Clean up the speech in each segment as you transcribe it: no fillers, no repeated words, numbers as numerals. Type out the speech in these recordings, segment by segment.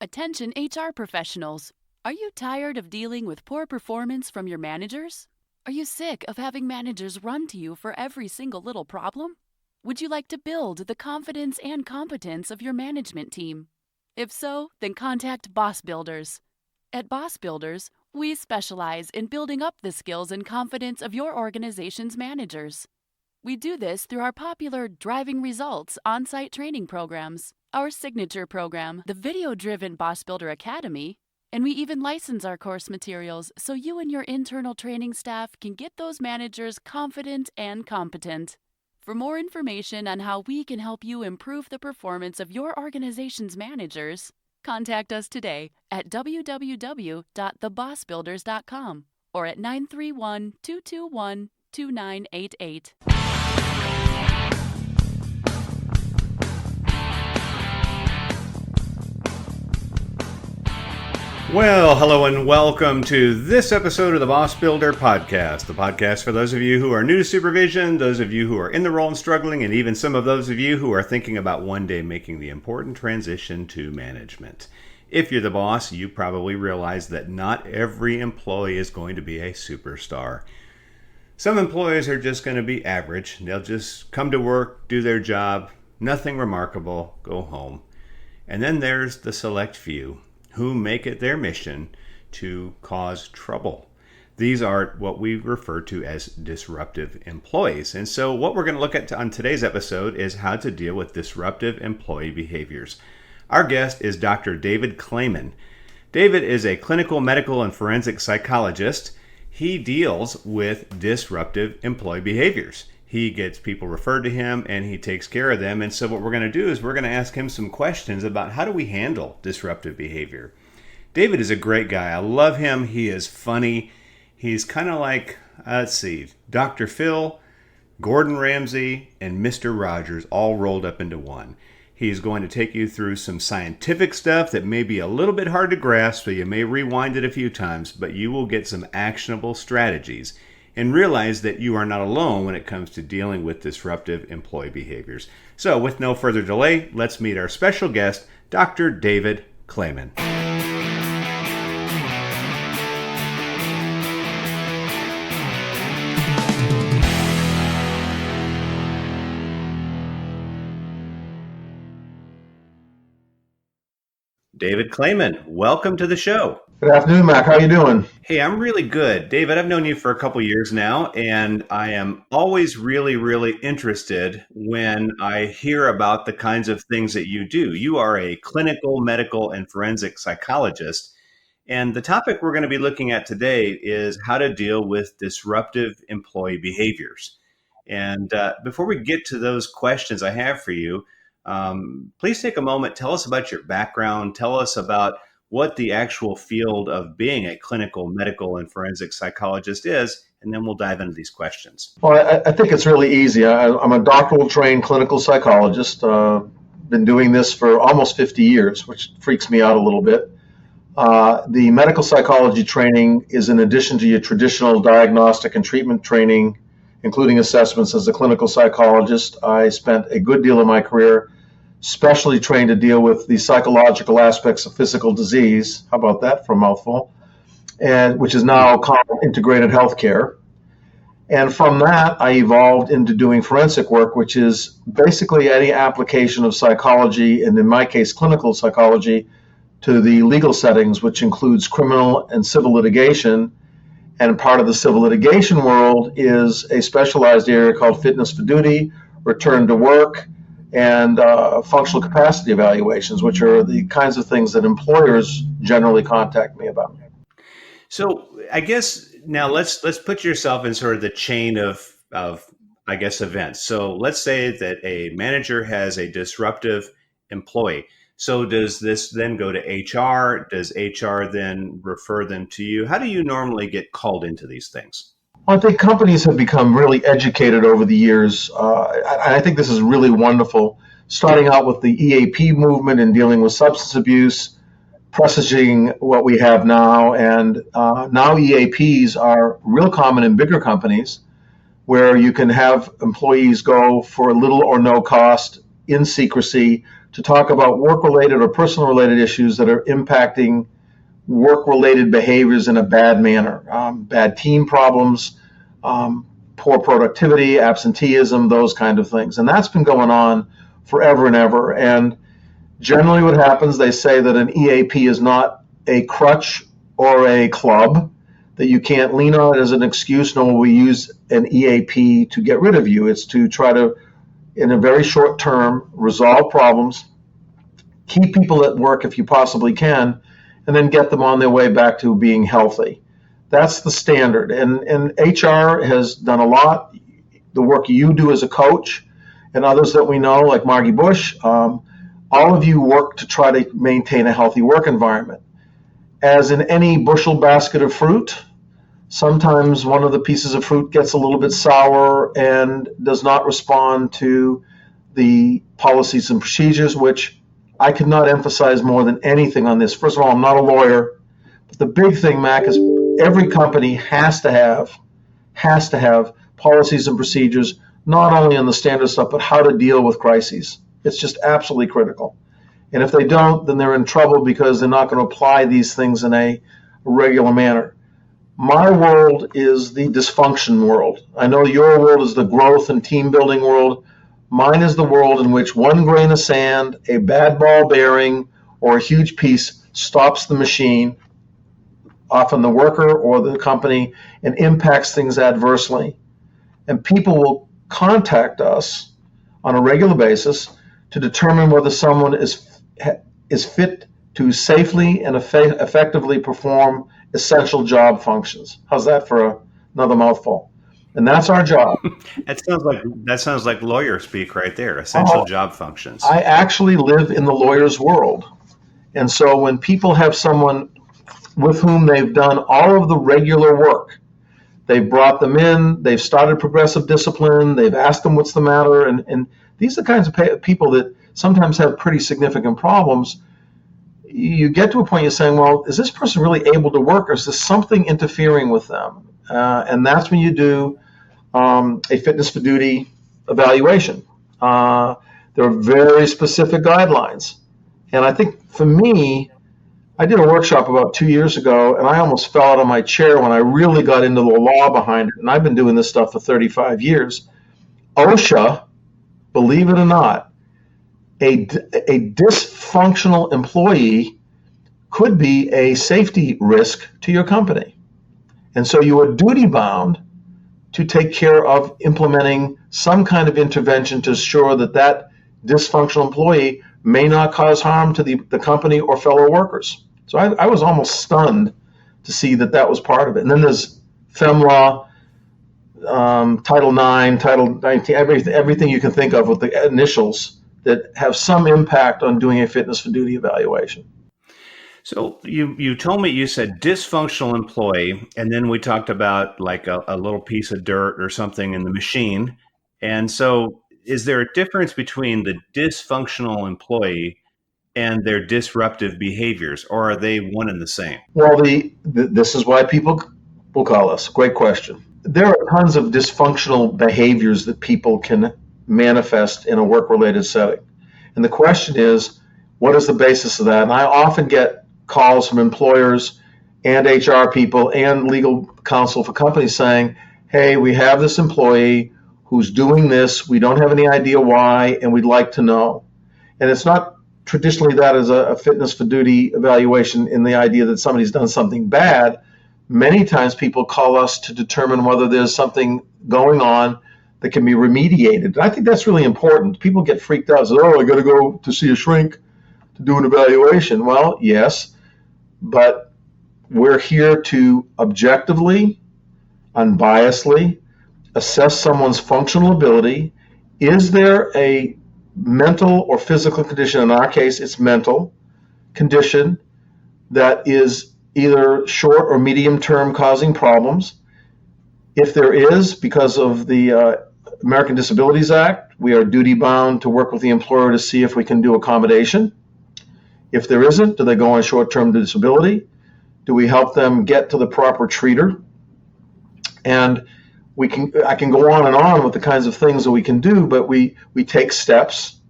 Attention HR professionals. Are you tired of dealing with poor performance from your managers? Are you sick of having managers run to you for every single little problem? Would you like to build the confidence and competence of your management team? If so, then contact Boss Builders. At Boss Builders, we specialize in building up the skills and confidence of your organization's managers. We do this through our popular Driving Results on-site training programs, our signature program, the video-driven Boss Builder Academy, and we even license our course materials so you and your internal training staff can get those managers confident and competent. For more information on how we can help you improve the performance of your organization's managers, contact us today at www.thebossbuilders.com or at 931-221-2988. Well, hello and welcome to this episode of the Boss Builder Podcast, the podcast for those of you who are new to supervision, those of you who are in the role and struggling, and even some of those of you who are thinking about one day making the important transition to management. If you're the boss, you probably realize that not every employee is going to be a superstar. Some employees are just going to be average. They'll just come to work, do their job, nothing remarkable, go home. And then there's the select few who make it their mission to cause trouble. These are what we refer to as disruptive employees. And so what we're going to look at on today's episode is how to deal with disruptive employee behaviors. Our guest is Dr. David Clayman. David is a clinical, medical, and forensic psychologist. He deals with disruptive employee behaviors. He gets people referred to him and he takes care of them. And so what we're going to do is we're going to ask him some questions about how do we handle disruptive behavior. David is a great guy. I love him. He is funny. He's kind of like, Dr. Phil, Gordon Ramsay, and Mr. Rogers all rolled up into one. He's going to take you through some scientific stuff that may be a little bit hard to grasp, so you may rewind it a few times, but you will get some actionable strategies and realize that you are not alone when it comes to dealing with disruptive employee behaviors. So with no further delay, let's meet our special guest, Dr. David Clayman. David Clayman, welcome to the show. Good afternoon, Mac. How are you doing? Hey, I'm really good. David, I've known you for a couple years now, and I am always really, really interested when I hear about the kinds of things that you do. You are a clinical, medical, and forensic psychologist, and the topic we're going to be looking at today is how to deal with disruptive employee behaviors. And before we get to those questions I have for you, please take a moment, tell us about your background, tell us about what the actual field of being a clinical, medical, and forensic psychologist is, and then we'll dive into these questions. Well, I think it's really easy. I'm a doctoral trained clinical psychologist. Been doing this for almost 50 years, which freaks me out a little bit. The medical psychology training is in addition to your traditional diagnostic and treatment training, including assessments as a clinical psychologist. I spent a good deal of my career specially trained to deal with the psychological aspects of physical disease. How about that for a mouthful? And which is now called integrated healthcare. And from that, I evolved into doing forensic work, which is basically any application of psychology, and in my case, clinical psychology, to the legal settings, which includes criminal and civil litigation. And part of the civil litigation world is a specialized area called fitness for duty, return to work, and functional capacity evaluations, which are the kinds of things that employers generally contact me about. So I guess now let's put yourself in sort of the chain of I guess events. So let's say that a manager has a disruptive employee. So does this then go to HR? Does HR then refer them to you? How do you normally get called into these things? Well, I think companies have become really educated over the years. I think this is really wonderful. Starting out with the EAP movement and dealing with substance abuse, presaging what we have now. And now EAPs are real common in bigger companies where you can have employees go for little or no cost in secrecy to talk about work-related or personal-related issues that are impacting work-related behaviors in a bad manner, bad team problems, poor productivity, absenteeism, those kind of things. And that's been going on forever and ever. And generally what happens, they say that an EAP is not a crutch or a club, that you can't lean on it as an excuse, nor will we use an EAP to get rid of you. It's to try to, in a very short term, resolve problems, keep people at work if you possibly can, and then get them on their way back to being healthy. That's the standard. And HR has done a lot. The work you do as a coach and others that we know, like Margie Bush, all of you work to try to maintain a healthy work environment. As in any bushel basket of fruit, sometimes one of the pieces of fruit gets a little bit sour and does not respond to the policies and procedures, which I could not emphasize more than anything on this. First of all, I'm not a lawyer, but the big thing, Mac, is every company has to have policies and procedures, not only on the standard stuff, but how to deal with crises. It's just absolutely critical. And if they don't, then they're in trouble because they're not going to apply these things in a regular manner. My world is the dysfunction world. I know your world is the growth and team building world. Mine is the world in which one grain of sand, a bad ball bearing, or a huge piece stops the machine, often the worker or the company, and impacts things adversely. And people will contact us on a regular basis to determine whether someone is fit to safely and effectively perform essential job functions. How's that for another mouthful? And that's our job. That sounds like lawyer speak right there. Essential job functions. I actually live in the lawyer's world. And so when people have someone with whom they've done all of the regular work, they've brought them in, they've started progressive discipline, they've asked them what's the matter, and these are the kinds of people that sometimes have pretty significant problems. You get to a point you're saying, well, is this person really able to work, or is this something interfering with them? And that's when you do a fitness for duty evaluation. There are very specific guidelines. And I think for me, I did a workshop about 2 years ago, and I almost fell out of my chair when I really got into the law behind it. And I've been doing this stuff for 35 years. OSHA, believe it or not, a dysfunctional employee could be a safety risk to your company. And so you are duty bound to take care of implementing some kind of intervention to ensure that that dysfunctional employee may not cause harm to the company or fellow workers. So I was almost stunned to see that that was part of it. And then there's FEMLA, Title IX, Title 19, everything you can think of with the initials that have some impact on doing a fitness for duty evaluation. So you told me, you said dysfunctional employee, and then we talked about like a little piece of dirt or something in the machine. And so is there a difference between the dysfunctional employee and their disruptive behaviors, or are they one and the same? Well, this is why people will call us. Great question. There are tons of dysfunctional behaviors that people can manifest in a work-related setting. And the question is, what is the basis of that? And I often get calls from employers and HR people and legal counsel for companies saying, hey, we have this employee who's doing this, we don't have any idea why, and we'd like to know. And it's not traditionally that as a fitness for duty evaluation in the idea that somebody's done something bad. Many times people call us to determine whether there's something going on that can be remediated. And I think that's really important. People get freaked out, say, oh, I got to go to see a shrink to do an evaluation. Well, yes, but we're here to objectively, unbiasedly assess someone's functional ability. Is there a mental or physical condition, in our case it's mental condition, that is either short or medium term causing problems? If there is, because of the American Disabilities Act, we are duty bound to work with the employer to see if we can do accommodation. If there isn't, do they go on short-term disability? Do we help them get to the proper treater? And I can go on and on with the kinds of things that we can do, but we take steps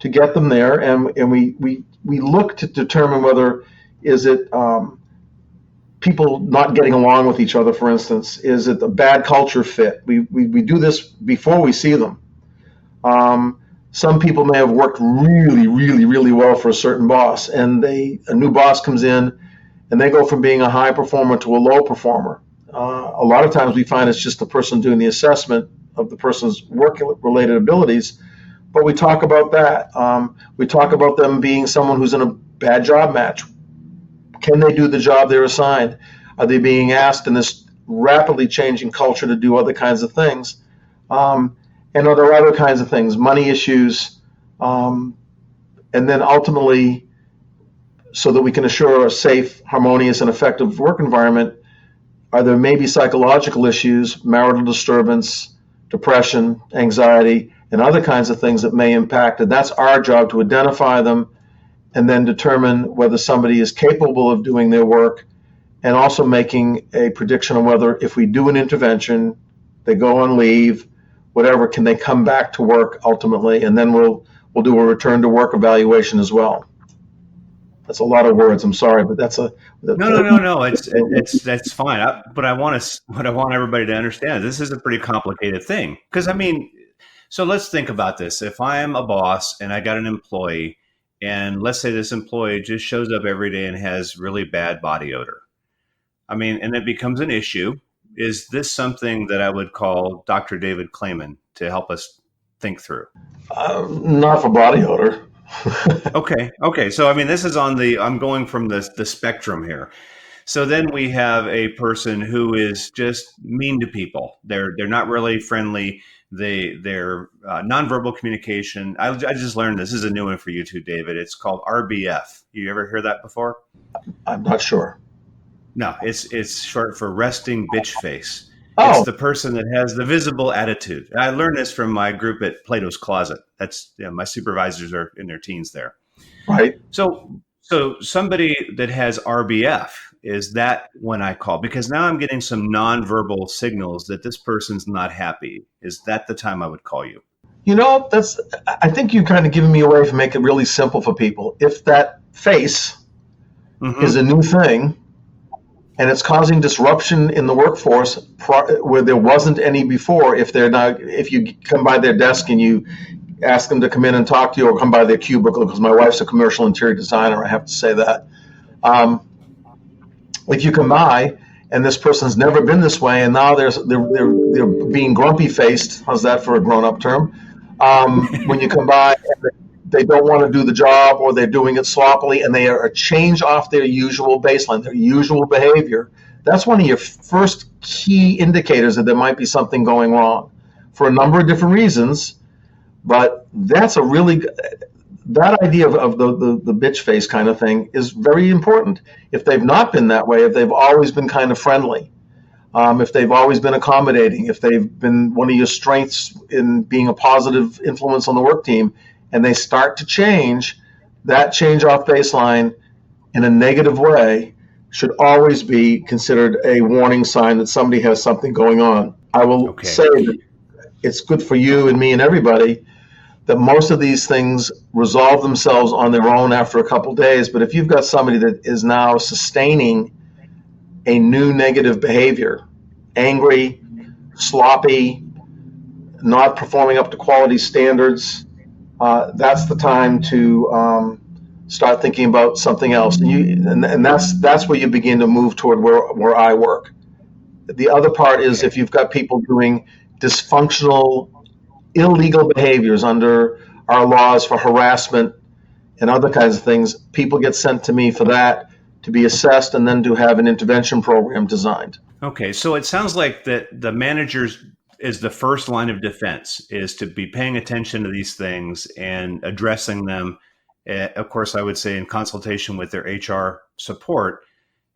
to to get them there, and we look to determine whether is it people not getting along with each other, for instance. Is it a bad culture fit? We do this before we see them. Some people may have worked really, really, really well for a certain boss, and a new boss comes in, and they go from being a high performer to a low performer. A lot of times we find it's just the person doing the assessment of the person's work-related abilities, but we talk about that. We talk about them being someone who's in a bad job match. Can they do the job they're assigned? Are they being asked in this rapidly changing culture to do other kinds of things? And are there other kinds of things, money issues, and then ultimately, so that we can assure a safe, harmonious, and effective work environment, are there maybe psychological issues, marital disturbance, depression, anxiety, and other kinds of things that may impact? And that's our job to identify them and then determine whether somebody is capable of doing their work, and also making a prediction on whether if we do an intervention, they go on leave, whatever, can they come back to work ultimately, and then we'll do a return to work evaluation as well. That's a lot of words. I'm sorry, but that's a No. It's that's fine. But what I want everybody to understand, this is a pretty complicated thing. Because so let's think about this. If I am a boss and I got an employee, and let's say this employee just shows up every day and has really bad body odor, and it becomes an issue. Is this something that I would call Dr. David Clayman to help us think through? Not for body odor. Okay. So this is I'm going from the spectrum here. So then we have a person who is just mean to people. They're not really friendly. They're nonverbal communication. I just learned this is a new one for you too, David. It's called RBF. You ever hear that before? I'm not sure. No, it's short for resting bitch face. Oh. It's the person that has the visible attitude. I learned this from my group at Plato's Closet. That's my supervisors are in their teens there. Right. So somebody that has RBF, is that when I call? Because now I'm getting some nonverbal signals that this person's not happy. Is that the time I would call you? I think you've kind of given me a way to make it really simple for people. If that face is a new thing, and it's causing disruption in the workforce where there wasn't any before, if you come by their desk and you ask them to come in and talk to you, or come by their cubicle, because my wife's a commercial interior designer, I have to say that. If you come by and this person's never been this way, and now they're being grumpy faced, how's that for a grown-up term? When you come by and they don't want to do the job, or they're doing it sloppily, and they are a change off their usual baseline, their usual behavior, that's one of your first key indicators that there might be something going wrong for a number of different reasons. But that's that idea of the bitch face kind of thing is very important. If they've not been that way, if they've always been kind of friendly, if they've always been accommodating, if they've been one of your strengths in being a positive influence on the work team, and they start to change, that change off baseline in a negative way should always be considered a warning sign that somebody has something going on. I will say that it's good for you and me and everybody that most of these things resolve themselves on their own after a couple of days. But if you've got somebody that is now sustaining a new negative behavior, angry, sloppy, not performing up to quality standards, that's the time to start thinking about something else. And that's where you begin to move toward where I work. The other part is if you've got people doing dysfunctional, illegal behaviors under our laws for harassment and other kinds of things, people get sent to me for that, to be assessed, and then to have an intervention program designed. Okay, so it sounds like that the managers is the first line of defense, is to be paying attention to these things and addressing them. Of course, I would say in consultation with their HR support.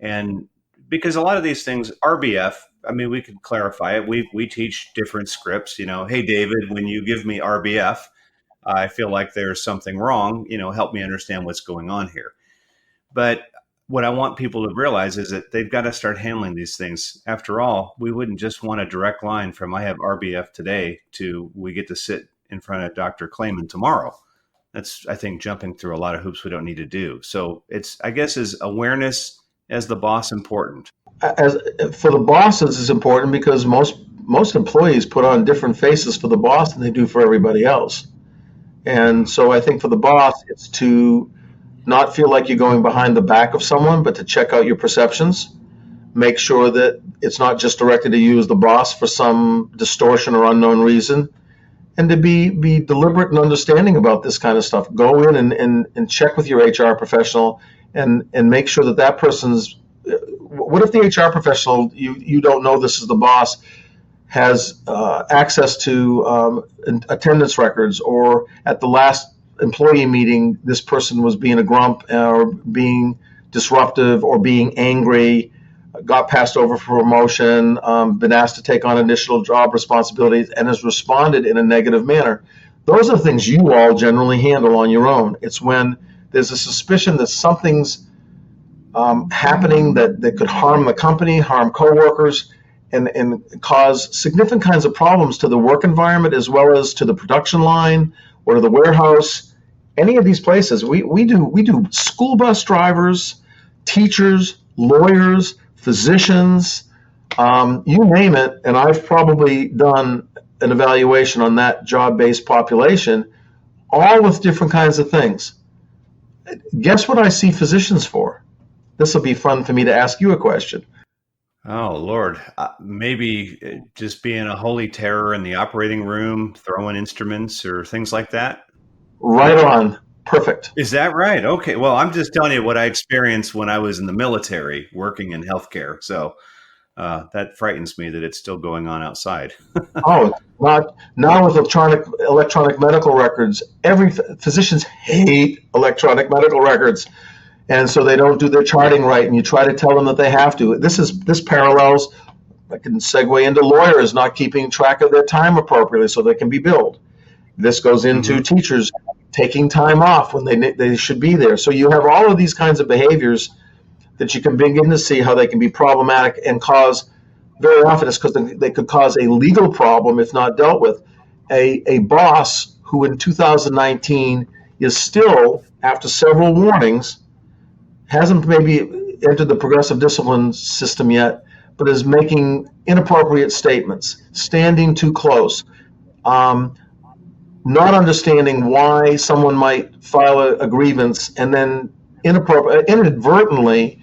And because a lot of these things, RBF, we could clarify it. We teach different scripts, hey, David, when you give me RBF, I feel like there's something wrong, help me understand what's going on here. But what I want people to realize is that they've got to start handling these things. After all, we wouldn't just want a direct line from I have RBF today to we get to sit in front of Dr. Clayman tomorrow. That's, I think, jumping through a lot of hoops we don't need to do. So I guess, is awareness as the boss important? As for the bosses, it's important because most employees put on different faces for the boss than they do for everybody else. And Mhm. so I think for the boss, it's to not feel like you're going behind the back of someone, but to check out your perceptions, make sure that it's not just directed at you as the boss for some distortion or unknown reason, and to be deliberate and understanding about this kind of stuff. Go in and check with your HR professional and make sure that that person's. What if the HR professional, you don't know this is the boss, has access to attendance records, or at the last employee meeting, this person was being a grump or being disruptive or being angry, got passed over for promotion, been asked to take on additional job responsibilities, and has responded in a negative manner. Those are things you all generally handle on your own. It's when there's a suspicion that something's happening that could harm the company, harm coworkers, and cause significant kinds of problems to the work environment as well as to the production line or to the warehouse. Any of these places, we do school bus drivers, teachers, lawyers, physicians, you name it, and I've probably done an evaluation on that job-based population, all with different kinds of things. Guess what I see physicians for? This will be fun for me to ask you a question. Oh, Lord. Maybe just being a holy terror in the operating room, throwing instruments or things like that. Right on. Perfect. Is that right? Okay. Well, I'm just telling you what I experienced when I was in the military working in healthcare. So that frightens me that it's still going on outside. Oh, not now with electronic medical records. Every physicians hate electronic medical records, and so they don't do their charting right. And you try to tell them that they have to. This parallels. I can segue into lawyers not keeping track of their time appropriately so they can be billed. This goes into Hmm. teachers taking time off when they should be there. So you have all of these kinds of behaviors that you can begin to see how they can be problematic and cause, very often it's because they could cause a legal problem if not dealt with. A boss who in 2019 is still, after several warnings, hasn't maybe entered the progressive discipline system yet, but is making inappropriate statements, standing too close, um, not understanding why someone might file a grievance and then inadvertently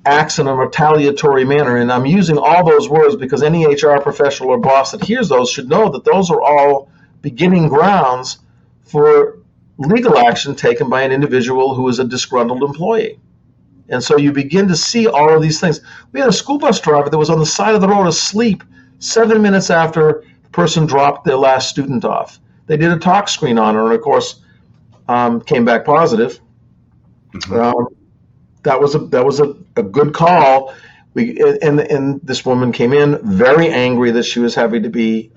acts in a retaliatory manner. And I'm using all those words because any HR professional or boss that hears those should know that those are all beginning grounds for legal action taken by an individual who is a disgruntled employee. And so you begin to see all of these things. We had a school bus driver that was on the side of the road asleep 7 minutes after the person dropped their last student off. They did a talk screen on her, and of course, came back positive. Hmm. Um, that was a good call. And this woman came in very angry that she was having to be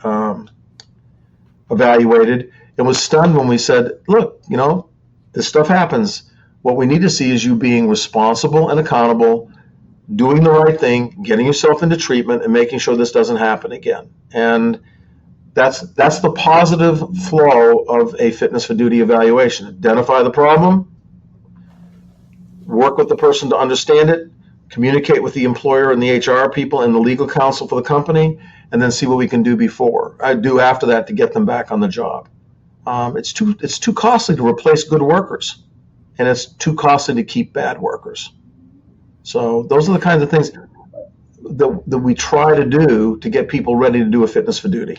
evaluated, and was stunned when we said, "Look, this stuff happens. What we need to see is you being responsible and accountable, doing the right thing, getting yourself into treatment, and making sure this doesn't happen again." And that's the positive flow of a fitness for duty evaluation. Identify the problem, work with the person to understand it, communicate with the employer and the HR people and the legal counsel for the company, and then see what we can do after that to get them back on the job. It's too costly to replace good workers, and it's too costly to keep bad workers. So those are the kinds of things that we try to do to get people ready to do a fitness for duty.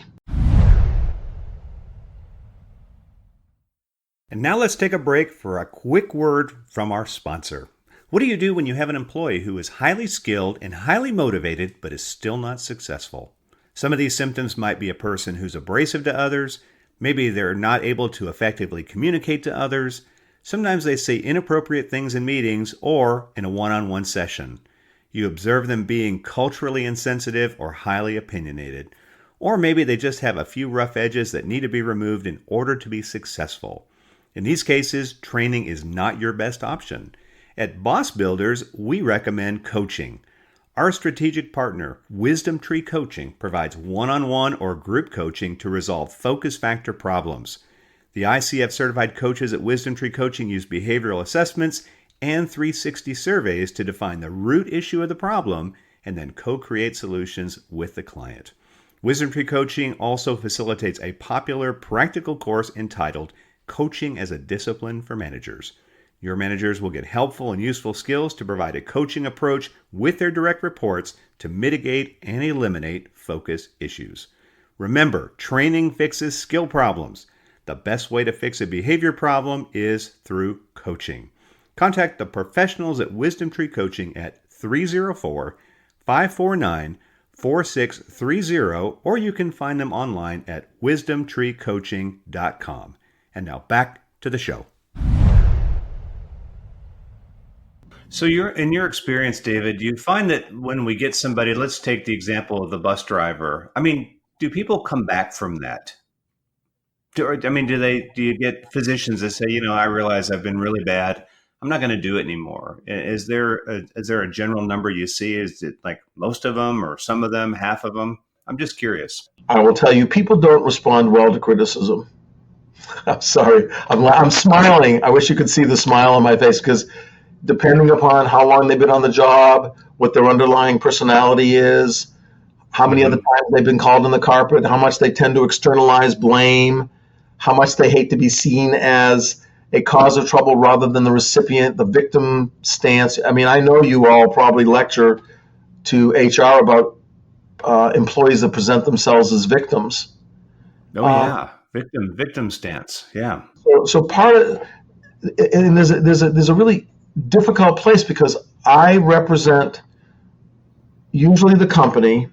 And now let's take a break for a quick word from our sponsor. What do you do when you have an employee who is highly skilled and highly motivated but is still not successful? Some of these symptoms might be a person who's abrasive to others. Maybe they're not able to effectively communicate to others. Sometimes they say inappropriate things in meetings or in a one-on-one session. You observe them being culturally insensitive or highly opinionated. Or maybe they just have a few rough edges that need to be removed in order to be successful. In these cases, training is not your best option. At Boss Builders, we recommend coaching. Our strategic partner, Wisdom Tree Coaching, provides one-on-one or group coaching to resolve focus factor problems. The ICF certified coaches at Wisdom Tree Coaching use behavioral assessments and 360 surveys to define the root issue of the problem and then co-create solutions with the client. Wisdom Tree Coaching also facilitates a popular practical course entitled Coaching as a Discipline for Managers. Your managers will get helpful and useful skills to provide a coaching approach with their direct reports to mitigate and eliminate focus issues. Remember, training fixes skill problems. The best way to fix a behavior problem is through coaching. Contact the professionals at Wisdom Tree Coaching at 304-549-4630, or you can find them online at wisdomtreecoaching.com. And now back to the show. So in your experience, David, do you find that when we get somebody, let's take the example of the bus driver. I mean, do people come back from that? Do you get physicians that say, I realize I've been really bad. I'm not going to do it anymore. Is there a general number you see? Is it like most of them or some of them, half of them? I'm just curious. I will tell you, people don't respond well to criticism. I'm sorry. I'm smiling. I wish you could see the smile on my face, because depending upon how long they've been on the job, what their underlying personality is, how many other times they've been called on the carpet, how much they tend to externalize blame, how much they hate to be seen as a cause of trouble rather than the recipient, the victim stance. I mean, I know you all probably lecture to HR about employees that present themselves as victims. Oh, yeah. Victim stance. Yeah. So part of, and there's a really difficult place, because I represent usually the company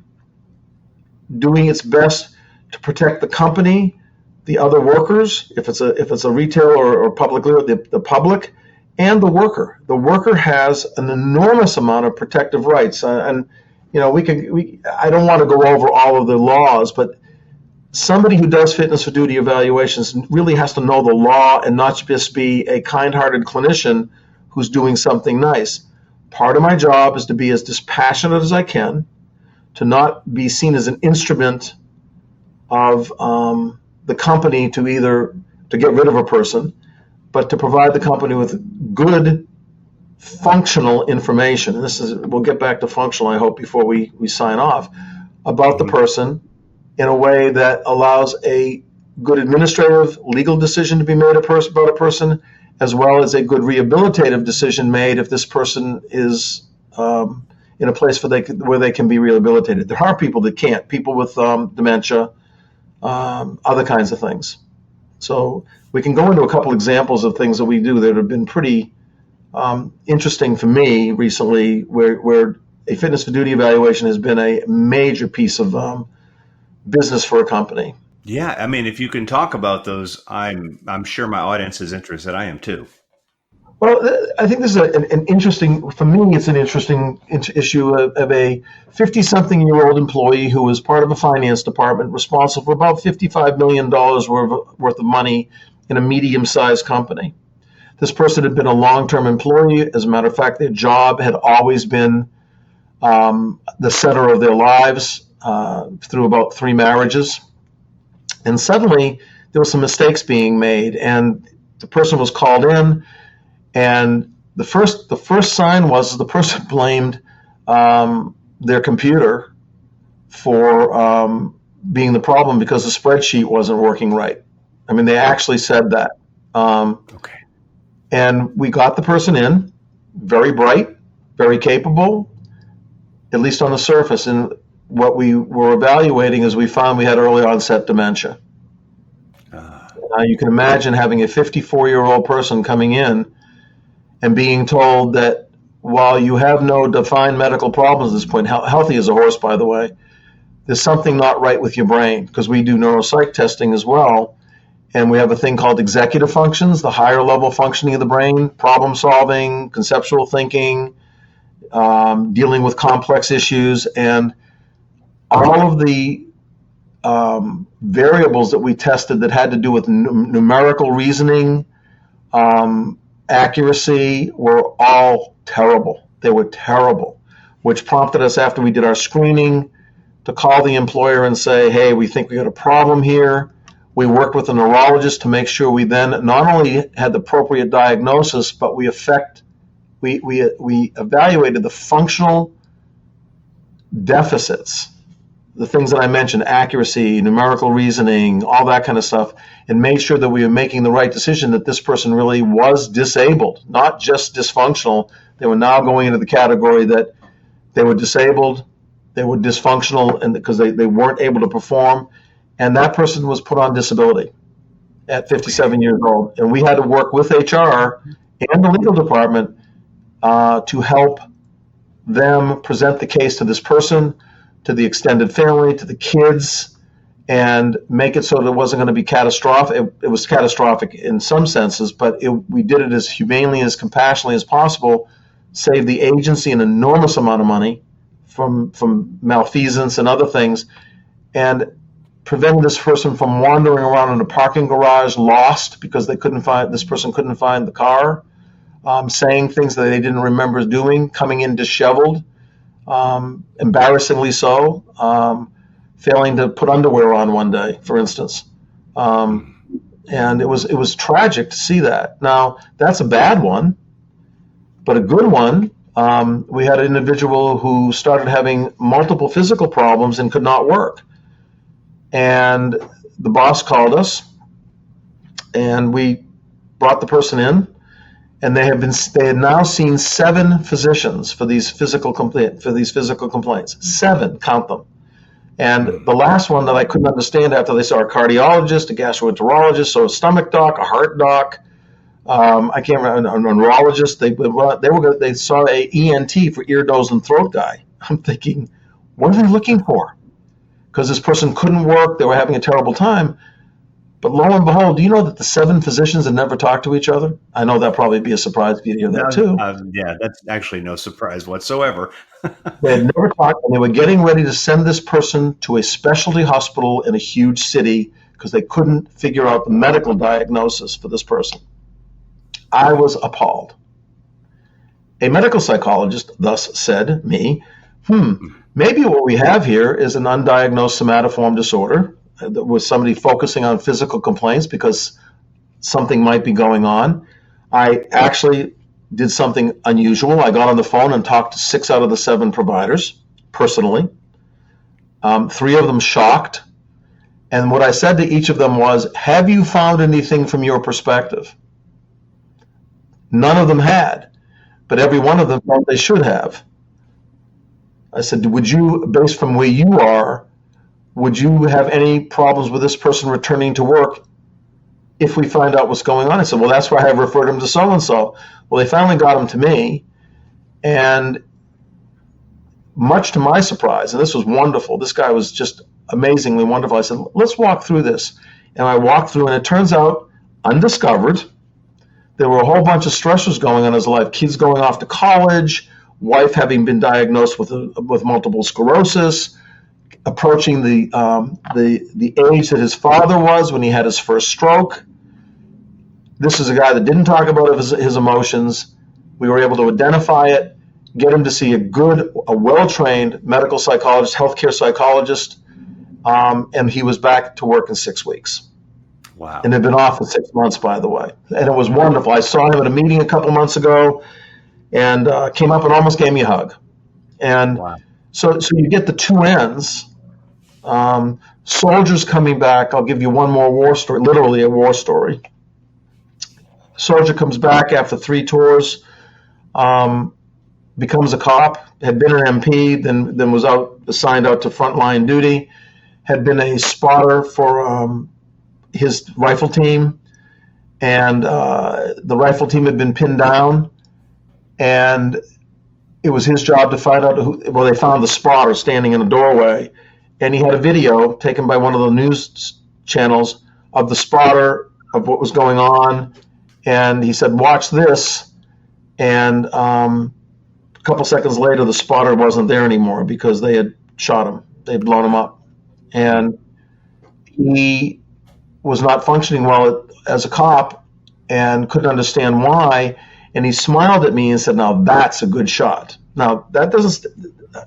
doing its best to protect the company, the other workers, if it's a retail or publicly, the public, and the worker. The worker has an enormous amount of protective rights, and I don't want to go over all of the laws, but somebody who does fitness for duty evaluations really has to know the law and not just be a kind-hearted clinician who's doing something nice. Part of my job is to be as dispassionate as I can, to not be seen as an instrument of the company to get rid of a person, but to provide the company with good functional information. And we'll get back to functional, I hope, before we sign off, about the person in a way that allows a good administrative legal decision to be made about a person, as well as a good rehabilitative decision made if this person is in a place where they can be rehabilitated. There are people that can't, people with dementia, other kinds of things. So we can go into a couple examples of things that we do that have been pretty interesting for me recently, where a fitness for duty evaluation has been a major piece of business for a company. Yeah, I mean, if you can talk about those, I'm sure my audience is interested. I am too. Well, I think this is an interesting, for me, it's an interesting issue of a 50-something-year-old employee who was part of a finance department responsible for about $55 million worth of money in a medium-sized company. This person had been a long-term employee. As a matter of fact, their job had always been the center of their lives through about 3 marriages. And suddenly, there were some mistakes being made, and the person was called in. And the first sign was the person blamed their computer for being the problem because the spreadsheet wasn't working right. I mean, they actually said that. Okay. And we got the person in, very bright, very capable, at least on the surface. And what we were evaluating is we found we had early onset dementia. You can imagine having a 54-year-old person coming in and being told that while you have no defined medical problems at this point, healthy as a horse, by the way, there's something not right with your brain, because we do neuropsych testing as well. And we have a thing called executive functions, the higher level functioning of the brain, problem solving, conceptual thinking, dealing with complex issues, and all of the variables that we tested that had to do with numerical reasoning, accuracy, were all terrible. They were terrible, which prompted us, after we did our screening, to call the employer and say, hey, we think we got a problem here. We worked with a neurologist to make sure we then not only had the appropriate diagnosis, but we evaluated the functional deficits, the things that I mentioned, accuracy, numerical reasoning, all that kind of stuff, and made sure that we were making the right decision, that this person really was disabled, not just dysfunctional. They were now going into the category that they were disabled, they were dysfunctional, and because they weren't able to perform, and that person was put on disability at 57 years old. And we had to work with HR and the legal department to help them present the case to this person, to the extended family, to the kids, and make it so that it wasn't going to be catastrophic. It was catastrophic in some senses, but we did it as humanely, as compassionately as possible, save the agency an enormous amount of money from malfeasance and other things, and prevented this person from wandering around in a parking garage lost because this person couldn't find the car, saying things that they didn't remember doing, coming in disheveled, embarrassingly so, failing to put underwear on one day, for instance. And it was tragic to see that. Now, that's a bad one, but a good one, we had an individual who started having multiple physical problems and could not work. And the boss called us, and we brought the person in, and they had now seen 7 physicians for these physical complaints. 7, count them. And the last one that I couldn't understand, after they saw a cardiologist, a gastroenterologist, so a stomach doc, a heart doc, I can't remember, a neurologist. They saw a ENT for ear, nose, and throat guy. I'm thinking, what are they looking for? Because this person couldn't work, they were having a terrible time. But lo and behold, do you know that the 7 physicians had never talked to each other? I know that'd probably be a surprise for you to hear that too. Yeah, that's actually no surprise whatsoever. They had never talked, and they were getting ready to send this person to a specialty hospital in a huge city because they couldn't figure out the medical diagnosis for this person. I was appalled. A medical psychologist thus said me, maybe what we have here is an undiagnosed somatoform disorder with somebody focusing on physical complaints because something might be going on. I actually did something unusual. I got on the phone and talked to 6 out of the 7 providers personally. 3 of them shocked. And what I said to each of them was, have you found anything from your perspective? None of them had, but every one of them felt they should have. I said, would you, based from where you are, would you have any problems with this person returning to work if we find out what's going on? I said, well, that's why I referred him to so-and-so. Well, they finally got him to me, and much to my surprise, and this was wonderful, this guy was just amazingly wonderful. I said, let's walk through this. And I walked through, and it turns out, undiscovered, there were a whole bunch of stressors going on in his life, kids going off to college, wife having been diagnosed with multiple sclerosis, approaching the age that his father was when he had his first stroke. This is a guy that didn't talk about his emotions. We were able to identify it, get him to see a well-trained medical psychologist, healthcare psychologist, and he was back to work in 6 weeks. Wow. And had been off for 6 months, by the way. And it was wonderful. I saw him at a meeting a couple months ago, and came up and almost gave me a hug. And wow. So you get the 2 ends. Soldiers coming back. I'll give you one more war story, literally a war story. Soldier comes back after 3 tours, becomes a cop, had been an MP, then was assigned out to frontline duty, had been a spotter for his rifle team, and the rifle team had been pinned down, and it was his job to find out they found the spotter standing in a doorway, and he had a video taken by one of the news channels of the spotter of what was going on, and he said, watch this, and a couple seconds later the spotter wasn't there anymore because they had shot him, they had blown him up, and he was not functioning well as a cop and couldn't understand why, and he smiled at me and said, now that's a good shot. Now,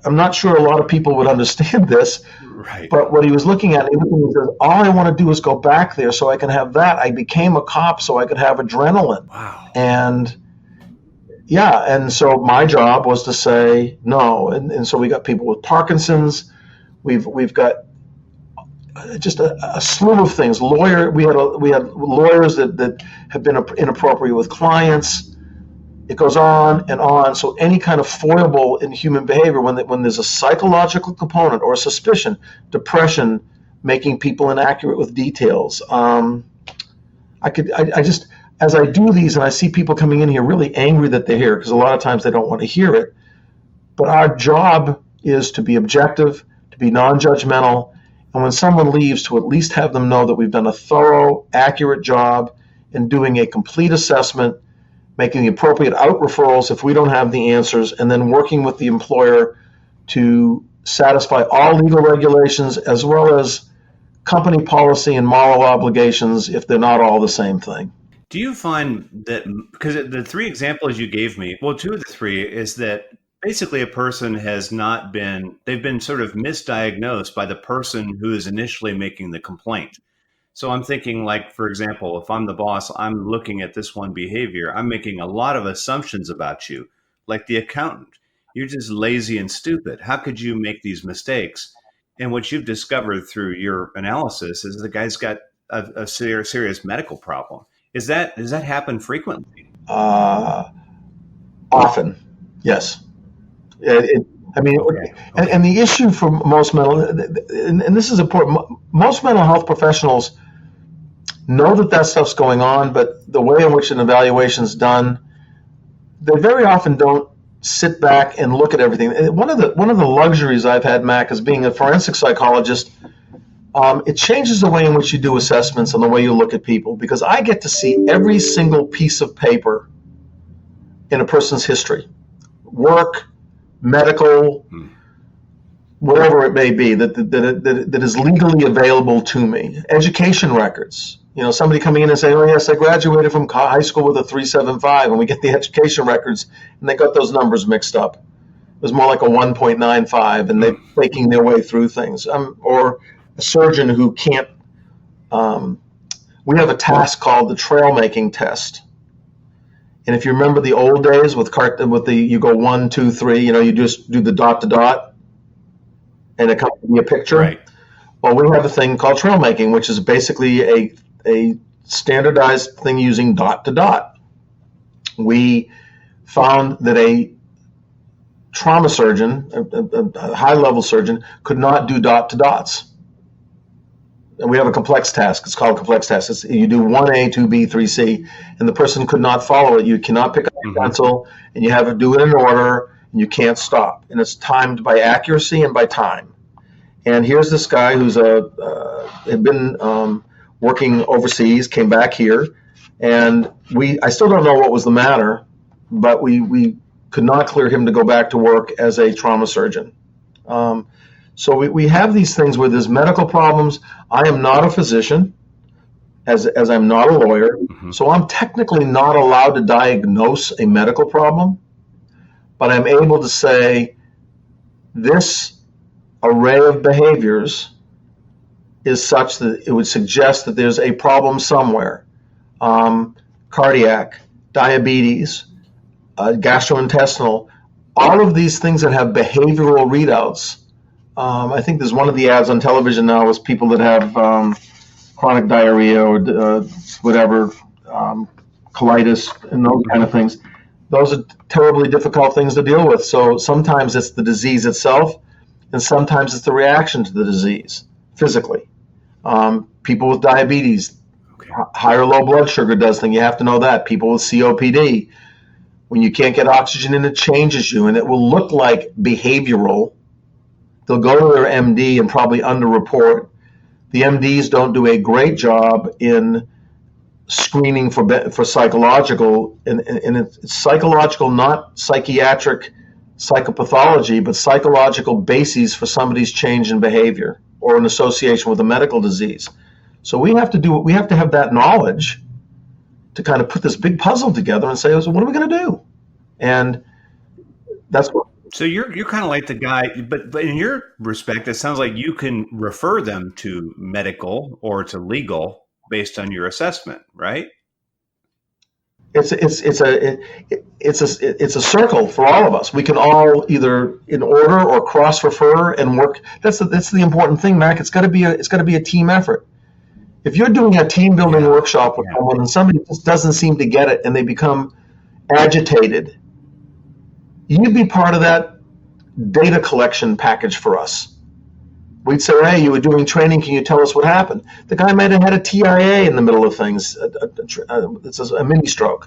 I'm not sure a lot of people would understand this, Right. But what he was looking at, he says, all I want to do is go back there so I can have that. I became a cop so I could have adrenaline. Wow. And yeah, and so my job was to say no. And so we got people with Parkinson's. We've got just a slew of things. We had lawyers that have been inappropriate with clients. It goes on and on. So any kind of foible in human behavior, when there's a psychological component or a suspicion, depression, making people inaccurate with details. I just, as I do these and I see people coming in here really angry that they're here, because a lot of times they don't want to hear it. But our job is to be objective, to be non-judgmental, and when someone leaves, to at least have them know that we've done a thorough, accurate job in doing a complete assessment, making the appropriate out referrals if we don't have the answers, and then working with the employer to satisfy all legal regulations as well as company policy and moral obligations if they're not all the same thing. Do you find that, because the three examples you gave me, well, two of the three is that basically a person they've been sort of misdiagnosed by the person who is initially making the complaint. So I'm thinking, like, for example, if I'm the boss, I'm looking at this one behavior, I'm making a lot of assumptions about you, like the accountant. You're just lazy and stupid. How could you make these mistakes? And what you've discovered through your analysis is the guy's got a serious medical problem. Does that happen frequently? Often, yes. Okay. And the issue for most mental, and this is important, most mental health professionals know that stuff's going on, but the way in which an evaluation is done, they very often don't sit back and look at everything. One of the luxuries I've had, Mac, as being a forensic psychologist, it changes the way in which you do assessments and the way you look at people, because I get to see every single piece of paper in a person's history, work, medical, whatever it may be, that is legally available to me. Education records. Somebody coming in and saying, oh, yes, I graduated from high school with a 3.75, and we get the education records, and they got those numbers mixed up. It was more like a 1.95, and they're faking their way through things. Or a surgeon who can't. We have a task called the trail making test. And if you remember the old days with you go 1, 2, 3, you just do the dot to dot, and it comes to be a picture. Right. Well, we have a thing called trail making, which is basically a standardized thing using dot to dot. We found that a trauma surgeon, a high-level surgeon, could not do dot to dots. And we have a complex task. It's called a complex task. You do 1A, 2B, 3C, and the person could not follow it. You cannot pick up a pencil, and you have to do it in order, and you can't stop. And it's timed by accuracy and by time. And here's this guy who's had been working overseas, came back here, and I still don't know what was the matter, but we could not clear him to go back to work as a trauma surgeon. So we have these things where there's medical problems. I am not a physician, as I'm not a lawyer, so I'm technically not allowed to diagnose a medical problem, but I'm able to say this array of behaviors is such that it would suggest that there's a problem somewhere. Cardiac, diabetes, gastrointestinal, all of these things that have behavioral readouts. I think there's one of the ads on television now is people that have chronic diarrhea or whatever, colitis and those kind of things. Those are terribly difficult things to deal with. So sometimes it's the disease itself, and sometimes it's the reaction to the disease physically. People with diabetes, high or low blood sugar does things. You have to know that. People with COPD, when you can't get oxygen in, it changes you, and it will look like behavioral. They'll go to their MD and probably underreport. The MDs don't do a great job in screening for psychological, and it's psychological, not psychiatric psychopathology, but psychological bases for somebody's change in behavior or an association with a medical disease. So we have to have that knowledge to kind of put this big puzzle together and say, so what are we going to do? And that's what. So you're kind of like the guy, but in your respect, it sounds like you can refer them to medical or to legal based on your assessment, right? It's a circle for all of us. We can all either in order or cross refer and work. That's the important thing, Mac. It's got to be a team effort. If you're doing a team building workshop with someone and somebody just doesn't seem to get it and they become agitated, you'd be part of that data collection package for us. We'd say, hey, you were doing training. Can you tell us what happened? The guy might have had a TIA in the middle of things. It's a mini stroke.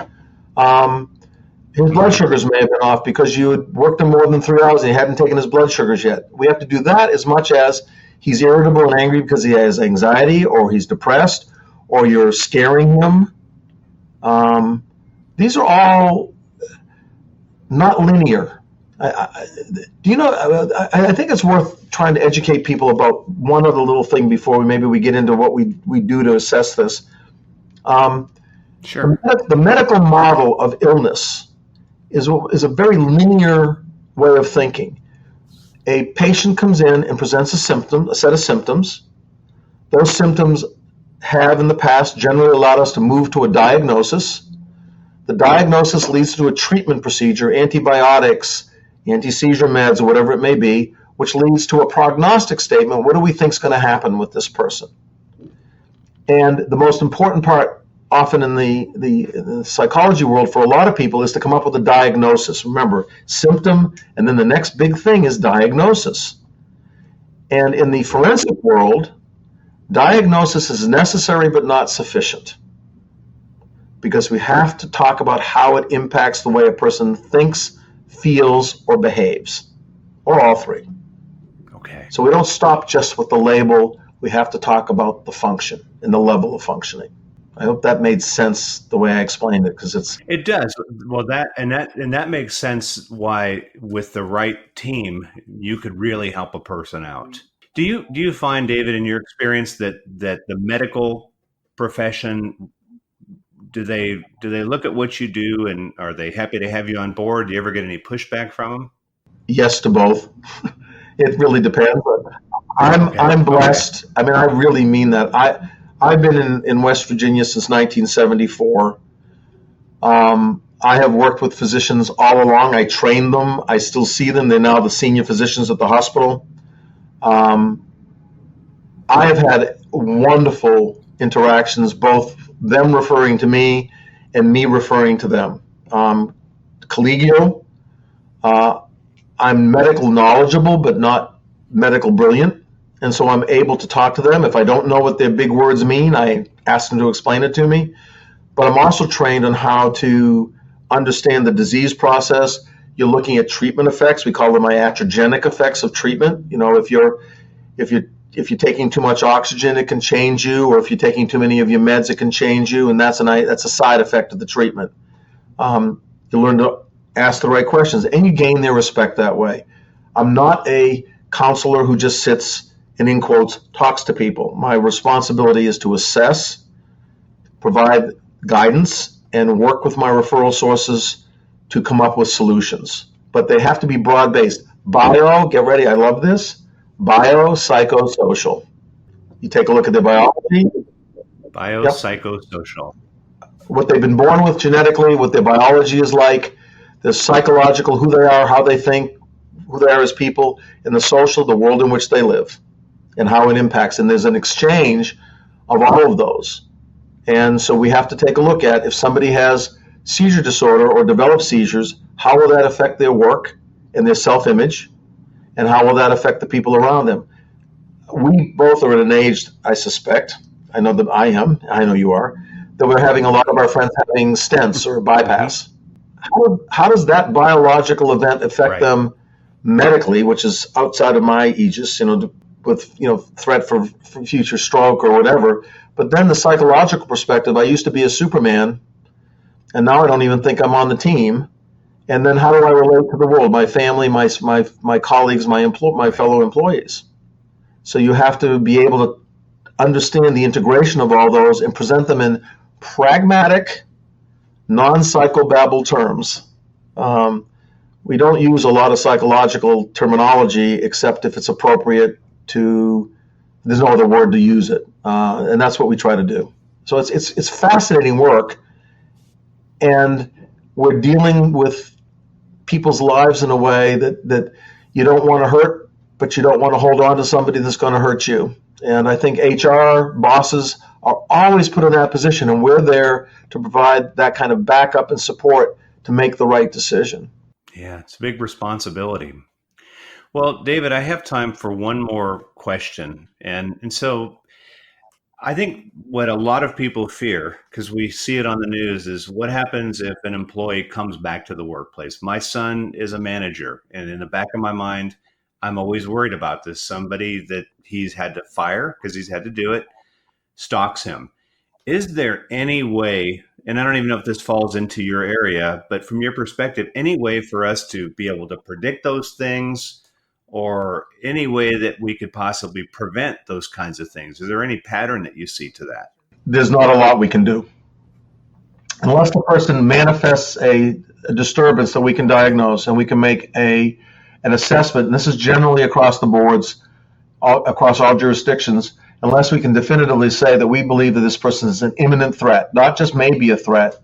His blood sugars may have been off because you had worked him more than 3 hours and he hadn't taken his blood sugars yet. We have to do that as much as he's irritable and angry because he has anxiety or he's depressed or you're scaring him. These are all not linear. I think it's worth trying to educate people about one other little thing before we get into what we do to assess this. Sure. The medical model of illness is a very linear way of thinking. A patient comes in and presents a set of symptoms. Those symptoms have in the past generally allowed us to move to a diagnosis. The diagnosis leads to a treatment procedure, antibiotics, anti-seizure meds, or whatever it may be, which leads to a prognostic statement. What do we think is going to happen with this person? And the most important part, often in the psychology world for a lot of people, is to come up with a diagnosis. Remember, symptom, and then the next big thing is diagnosis. And in the forensic world, diagnosis is necessary but not sufficient, because we have to talk about how it impacts the way a person thinks, feels, or behaves, or all three. Okay. So we don't stop just with the label. We have to talk about the function and the level of functioning. I hope that made sense the way I explained it, because it does. Well, that makes sense. Why, with the right team, you could really help a person out. Do you find, David, in your experience, that the medical profession, do they look at what you do and are they happy to have you on board? Do you ever get any pushback from them? Yes to both. It really depends. I'm blessed. Okay. I mean, I really mean that. I've been in West Virginia since 1974. I have worked with physicians all along. I trained them. I still see them. They're now the senior physicians at the hospital. I have had wonderful interactions, both them referring to me and me referring to them. Collegial. I'm medical knowledgeable, but not medical brilliant. And so I'm able to talk to them. If I don't know what their big words mean, I ask them to explain it to me. But I'm also trained on how to understand the disease process. You're looking at treatment effects. We call them iatrogenic effects of treatment. You know, if you're taking too much oxygen, it can change you, or if you're taking too many of your meds, it can change you, and that's a side effect of the treatment. You learn to ask the right questions, and you gain their respect that way. I'm not a counselor who just sits and, in quotes, talks to people. My responsibility is to assess, provide guidance, and work with my referral sources to come up with solutions. But they have to be broad-based. Get ready, I love this. Biopsychosocial. You take a look at their biology. Biopsychosocial. What they've been born with genetically, what their biology is like, the psychological, who they are, how they think, who they are as people, and the social, the world in which they live, and how it impacts. And there's an exchange of all of those. And so we have to take a look at, if somebody has seizure disorder or develops seizures, how will that affect their work and their self-image? And how will that affect the people around them? We both are at an age, I suspect, I know that I am, I know you are, that we're having a lot of our friends having stents or bypass. How does that biological event affect them medically, which is outside of my aegis, with threat for future stroke or whatever? But then the psychological perspective, I used to be a Superman, and now I don't even think I'm on the team. And then how do I relate to the world, my family, my colleagues, my fellow employees? So you have to be able to understand the integration of all those and present them in pragmatic, non-psychobabble terms. we don't use a lot of psychological terminology except if it's appropriate to, there's no other word to use it. And that's what we try to do. So it's fascinating work. And we're dealing with people's lives in a way that you don't want to hurt, but you don't want to hold on to somebody that's going to hurt you. And I think HR bosses are always put in that position, and we're there to provide that kind of backup and support to make the right decision. Yeah, it's a big responsibility. Well, David, I have time for one more question. And so I think what a lot of people fear, because we see it on the news, is what happens if an employee comes back to the workplace? My son is a manager, and in the back of my mind, I'm always worried about this. Somebody that he's had to fire because he's had to do it stalks him. Is there any way, and I don't even know if this falls into your area, but from your perspective, any way for us to be able to predict those things, or any way that we could possibly prevent those kinds of things? Is there any pattern that you see to that? There's not a lot we can do. Unless the person manifests a disturbance that we can diagnose and we can make an assessment, and this is generally across the boards, across all jurisdictions, unless we can definitively say that we believe that this person is an imminent threat, not just maybe a threat,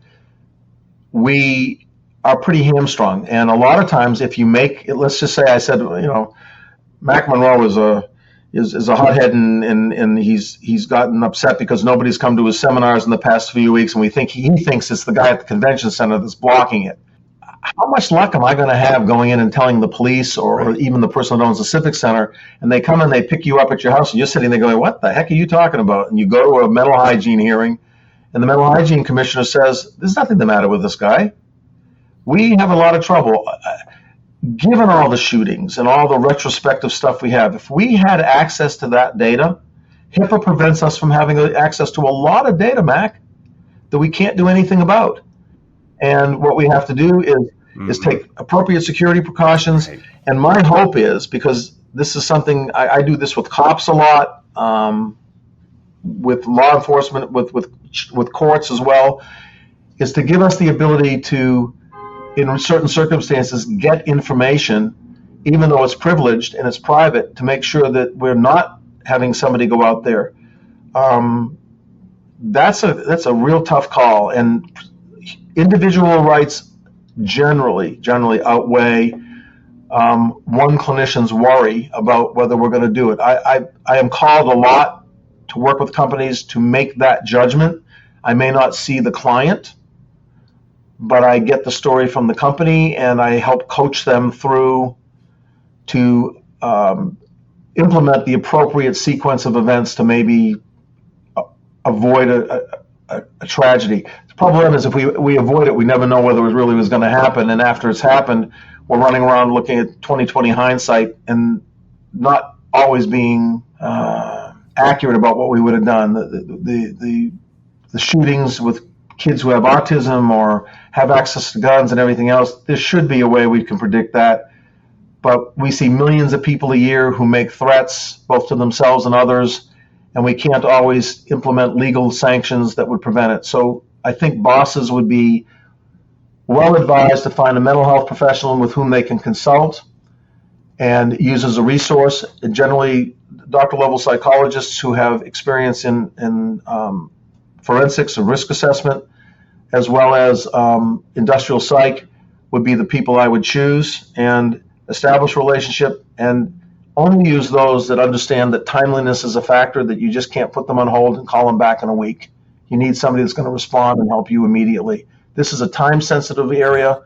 we are pretty hamstrung. And a lot of times, if you make, let's just say I said, Mac Monroe is a hothead, and he's gotten upset because nobody's come to his seminars in the past few weeks, and he thinks it's the guy at the convention center that's blocking it. How much luck am I going to have going in and telling the police or even the person that owns the Civic Center, and they come and they pick you up at your house, and you're sitting there going, what the heck are you talking about? And you go to a mental hygiene hearing, and the mental hygiene commissioner says, there's nothing the matter with this guy. We have a lot of trouble. Given all the shootings and all the retrospective stuff we have, if we had access to that data, HIPAA prevents us from having access to a lot of data, Mac, that we can't do anything about. And what we have to do is take appropriate security precautions. Right. And my hope is, because this is something, I do this with cops a lot, with law enforcement, with courts as well, is to give us the ability to, in certain circumstances, get information, even though it's privileged and it's private, to make sure that we're not having somebody go out there. That's a real tough call, and individual rights generally outweigh one clinician's worry about whether we're going to do it. I am called a lot to work with companies to make that judgment. I may not see the client, but I get the story from the company, and I help coach them through to implement the appropriate sequence of events to maybe avoid a tragedy. The problem is if we avoid it, we never know whether it really was going to happen. And after it's happened, we're running around looking at 20/20 hindsight and not always being accurate about what we would have done. The shootings with kids who have autism or have access to guns and everything else, there should be a way we can predict that. But we see millions of people a year who make threats, both to themselves and others, and we can't always implement legal sanctions that would prevent it. So I think bosses would be well advised to find a mental health professional with whom they can consult and use as a resource. And generally, doctor-level psychologists who have experience in forensics and risk assessment, as well as industrial psych, would be the people I would choose and establish a relationship, and only use those that understand that timeliness is a factor, that you just can't put them on hold and call them back in a week. You need somebody that's going to respond and help you immediately. This is a time-sensitive area.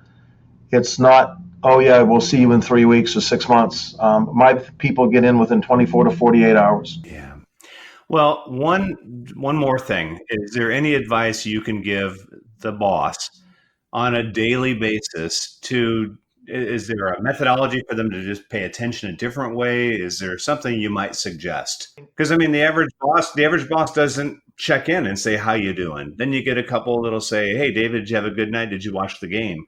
It's not, oh yeah, we'll see you in 3 weeks or 6 months. My people get in within 24 to 48 hours. Yeah. Well, one more thing. Is there any advice you can give the boss on a daily basis is there a methodology for them to just pay attention a different way? Is there something you might suggest? Because I mean, the average boss doesn't check in and say, how you doing? Then you get a couple that'll say, hey, David, did you have a good night? Did you watch the game?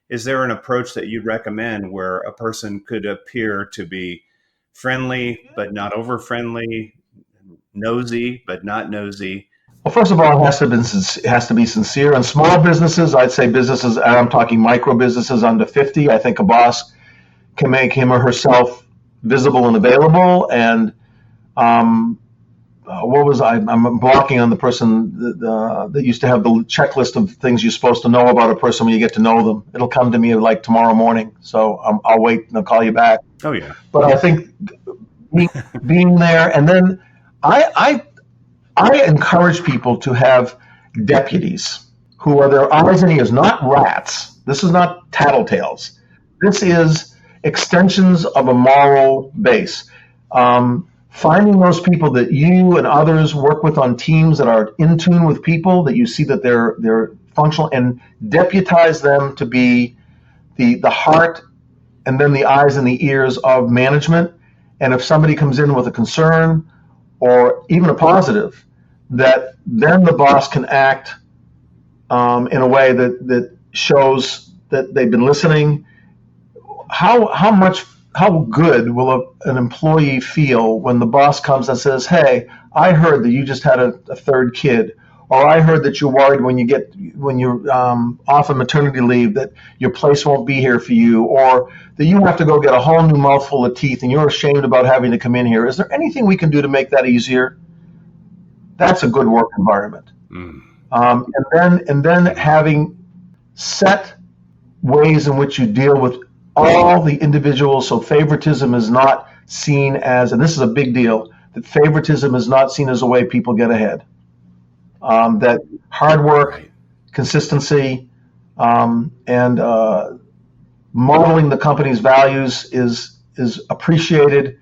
Is there an approach that you'd recommend where a person could appear to be friendly, but not over friendly, nosy, but not nosy? Well, first of all, it has to be sincere. And small businesses, I'd say businesses, and I'm talking micro businesses under 50, I think a boss can make him or herself visible and available. And um, what was I'm blocking on the person that used to have the checklist of things you're supposed to know about a person when you get to know them. It'll come to me like tomorrow morning. So I'll wait and I'll call you back. Oh, yeah. But I think being there, and then I encourage people to have deputies who are their eyes and ears, not rats. This is not tattletales. This is extensions of a moral base. Finding those people that you and others work with on teams that are in tune with people, that you see that they're functional, and deputize them to be the heart and then the eyes and the ears of management. And if somebody comes in with a concern or even a positive, that then the boss can act in a way that shows that they've been listening. How good will an employee feel when the boss comes and says, "Hey, I heard that you just had a third kid," or "I heard that you're worried when you're off on maternity leave that your place won't be here for you, or that you have to go get a whole new mouthful of teeth and you're ashamed about having to come in here. Is there anything we can do to make that easier?" That's a good work environment. And then having set ways in which you deal with all the individuals, so favoritism is not seen as, and this is a big deal, that favoritism is not seen as a way people get ahead. That hard work, consistency, and modeling the company's values is appreciated.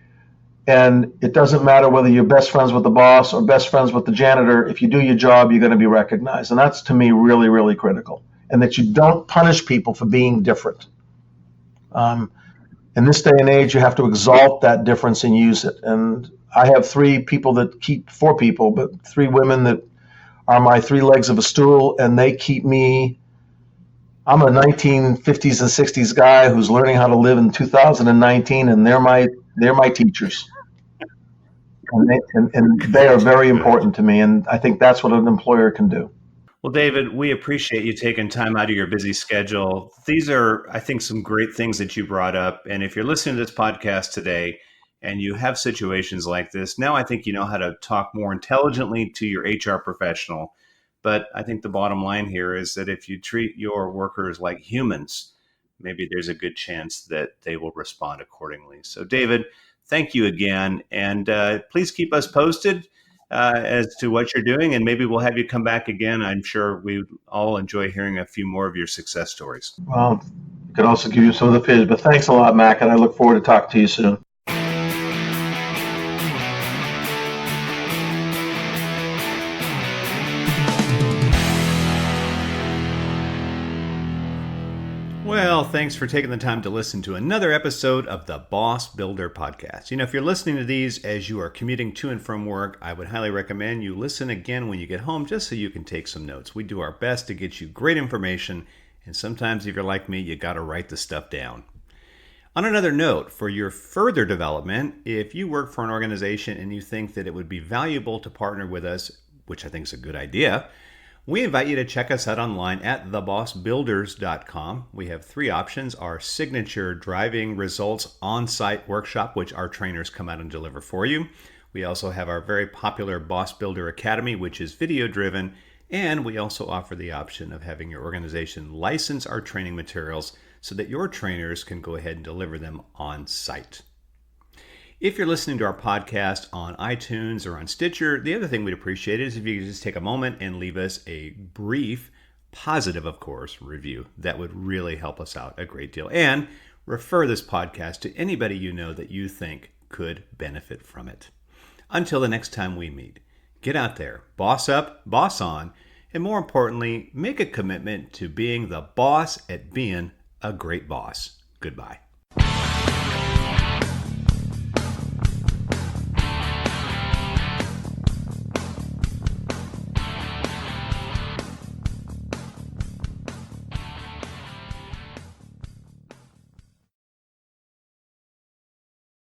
And it doesn't matter whether you're best friends with the boss or best friends with the janitor. If you do your job, you're going to be recognized. And that's, to me, really, really critical. And that you don't punish people for being different. In this day and age, you have to exalt that difference and use it. And I have four people, but three women that are my three legs of a stool, and they keep me. I'm a 1950s and 60s guy who's learning how to live in 2019, and they're my teachers. And they are very important to me, and I think that's what an employer can do. Well, David, we appreciate you taking time out of your busy schedule. These are, I think, some great things that you brought up. And if you're listening to this podcast today and you have situations like this, now I think you know how to talk more intelligently to your HR professional. But I think the bottom line here is that if you treat your workers like humans, maybe there's a good chance that they will respond accordingly. So, David, thank you again. And please keep us posted as to what you're doing, and maybe we'll have you come back again. I'm sure we all enjoy hearing a few more of your success stories. Well, I could also give you some of the pitch, but thanks a lot, Mac, and I look forward to talking to you soon. Well, thanks for taking the time to listen to another episode of the Boss Builder Podcast. You know, if you're listening to these as you are commuting to and from work, I would highly recommend you listen again when you get home just so you can take some notes. We do our best to get you great information, and sometimes if you're like me, you got to write the stuff down. On another note, for your further development, if you work for an organization and you think that it would be valuable to partner with us, which I think is a good idea, we invite you to check us out online at thebossbuilders.com. We have three options: our signature driving results on-site workshop, which our trainers come out and deliver for you. We also have our very popular Boss Builder Academy, which is video-driven. And we also offer the option of having your organization license our training materials so that your trainers can go ahead and deliver them on-site. If you're listening to our podcast on iTunes or on Stitcher, the other thing we'd appreciate is if you could just take a moment and leave us a brief, positive, of course, review. That would really help us out a great deal. And refer this podcast to anybody you know that you think could benefit from it. Until the next time we meet, get out there, boss up, boss on, and more importantly, make a commitment to being the boss at being a great boss. Goodbye.